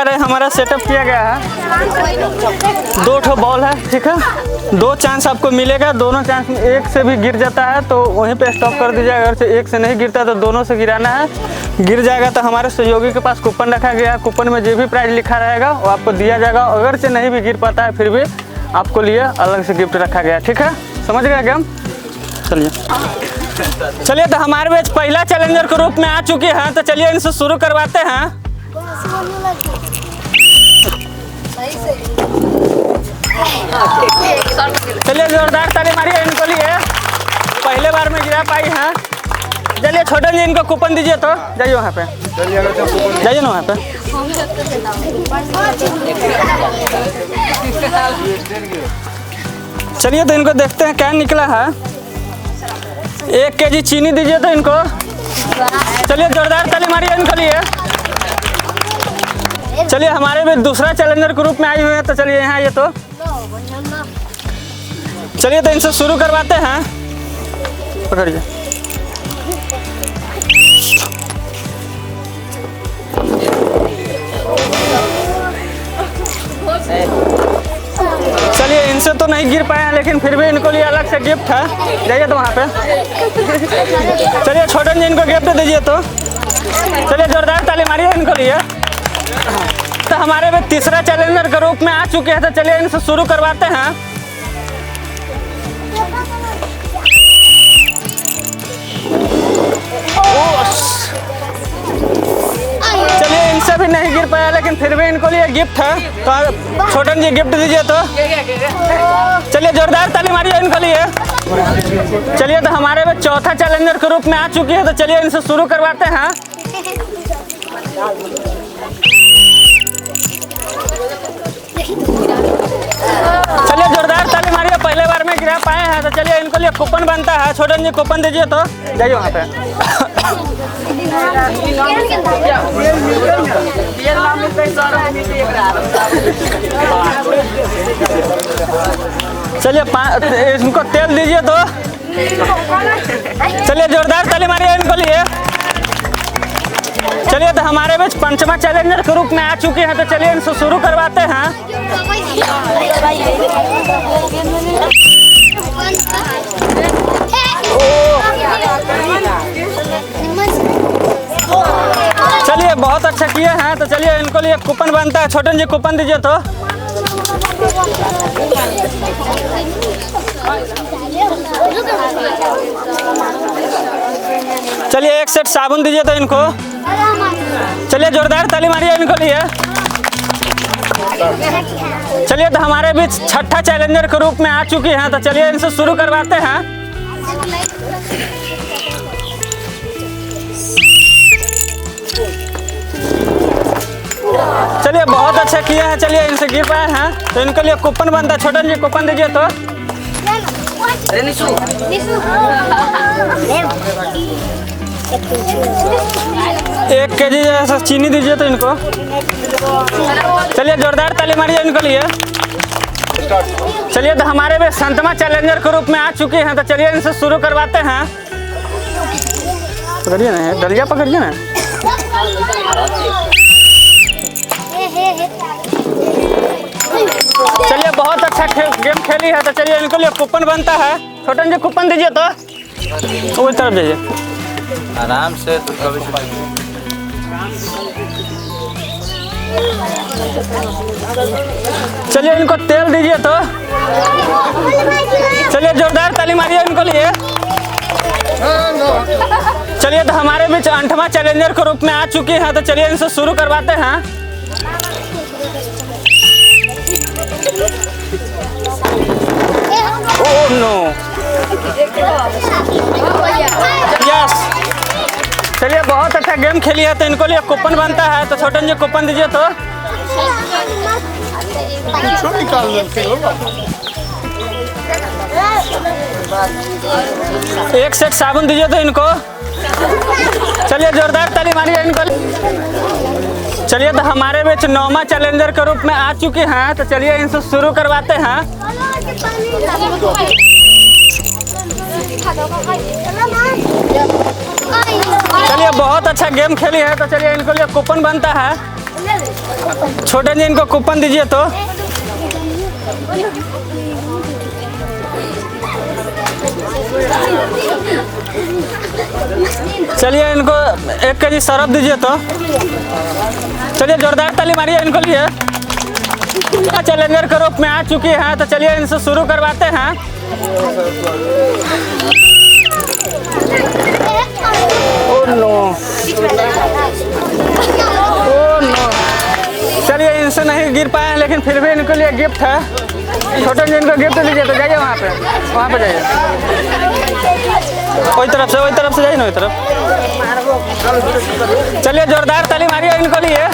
है हमारा सेटअप किया गया है। 2 ठो बॉल है, ठीक है। 2 चांस आपको मिलेगा, दोनों चांस में एक से भी गिर जाता है तो वहीं पे स्टॉप कर दीजिएगा। अगर से एक से नहीं गिरता तो दोनों से गिराना है। गिर जाएगा तो हमारे सहयोगी के पास कूपन रखा गया है। कूपन में जो भी प्राइज लिखा रहेगा वो आपको दिया जाएगा। अगर से नहीं भी गिर पाता है फिर भी आपको लिए अलग से गिफ्ट रखा गया है, ठीक है। समझ गए गेम? चलिए तो हमारे बीच पहला चैलेंजर के रूप में आ चुके हैं, तो चलिए इनसे शुरू करवाते हैं। चलिए जोरदार ताली मारिए इनको लिए, पहले बार में गिरा पाई हैं। चलिए छोटे जी इनको कूपन दीजिए, तो जाइए वहाँ पे, जाइए ना वहाँ पे। चलिए तो इनको देखते हैं क्या निकला है। 1 केजी चीनी दीजिए तो इनको। चलिए जोरदार ताली मारिए इनको लिए। चलिए हमारे भी दूसरा चैलेंजर ग्रुप में आए हुए हैं, तो चलिए यहाँ ये तो चलिए तो इनसे शुरू करवाते हैं। पकड़िए। चलिए इनसे तो नहीं गिर पाए हैं, लेकिन फिर भी इनको लिए अलग से गिफ्ट है। जाइए तो वहाँ पे। चलिए छोटे जी इनको गिफ्ट दीजिए तो। चलिए जोरदार ताली मारिए इनको लिए। तो हमारे में तीसरा चैलेंजर के रूप में आ चुके हैं, तो चलिए इनसे शुरू करवाते हैं। चलिए इनसे भी नहीं गिर पाया, लेकिन फिर भी इनको लिए गिफ्ट है, तो छोटन जी गिफ्ट दीजिए तो। चलिए जोरदार ताली मारिए इनको लिए। चलिए तो हमारे में चौथा चैलेंजर के रूप में आ चुकी है, तो चलिए इनसे शुरू करवाते हैं। चलिए जोरदार ताली मारिए, पहले बार में गिरा पाए हैं, तो चलिए इनको लिए कूपन बनता है। छोटन जी कूपन दीजिए तो। जाइए वहाँ पे। चलिए इनको तेल दीजिए तो। चलिए जोरदार ताली मारिए इनको लिए। चलिए तो हमारे बीच पंचमा चैलेंजर के रूप में आ चुके हैं, तो चलिए इनसे शुरू करवाते हैं। चलिए बहुत अच्छा किए हैं, तो चलिए इनको लिए कूपन बनता है। छोटन जी कूपन दीजिए तो। चलिए 1 सेट साबुन दीजिए तो इनको। चलिए जोरदार ताली मारिए इनको लिए। चलिए तो हमारे बीच छठा चैलेंजर के रूप में आ चुकी हैं, तो चलिए इनसे शुरू करवाते हैं। चलिए बहुत अच्छा किया है। चलिए इनसे गिर पाए हैं, तो इनके लिए कूपन बनता है। छोटन जी कूपन दीजिए तो। 1 केजी जैसा चीनी दीजिए तो इनको। चलिए जोरदार ताली मारिए इनको लिए। चलिए तो हमारे भी संतमा चैलेंजर के रूप में आ चुके हैं, तो चलिए इनसे शुरू करवाते हैं। पकड़िए ना, डलिया पकड़िए ना। चलिए बहुत अच्छा गेम खेली है, तो चलिए इनको लिए कूपन बनता है। छोटन जी कूपन दीजिए तो। वो तरफ दीजिए आराम से। चलिए इनको तेल दीजिए तो। चलिए जोरदार ताली मारिए इनको लिए। चलिए तो हमारे बीच 8वां चैलेंजर के रूप में आ चुके हैं, तो चलिए इनसे शुरू करवाते हैं। Oh no, yes. चलिए बहुत अच्छा गेम खेली है, तो इनको लिए कूपन बनता है। तो छोटन जी कूपन दीजिए तो। 1 सेट साबुन दीजिए तो इनको। चलिए जोरदार ताली मारिए इनको। चलिए तो हमारे बीच 9वां चैलेंजर के रूप में आ चुके हैं, तो चलिए इनसे शुरू करवाते हैं। चलिए बहुत अच्छा गेम खेली है, तो चलिए इनको लिए कूपन बनता है। छोटे जी इनको कूपन दीजिए तो। चलिए इनको 1 केजी सरफ दीजिए तो। चलिए जोरदार ताली मारिए इनको लिए। चैलेंजर के रूप में आ चुकी हैं तो चलिए इनसे शुरू करवाते हैं। Oh no, oh no. चलिए इनसे नहीं गिर पाए हैं लेकिन फिर भी इनके लिए गिफ्ट है। छोटे जी इनको गिफ्ट दीजिए तो जाइए वहाँ पे जाइए। वही तरफ से जाइए ना, वही तरफ। चलिए जोरदार ताली मारिए इनको लिए।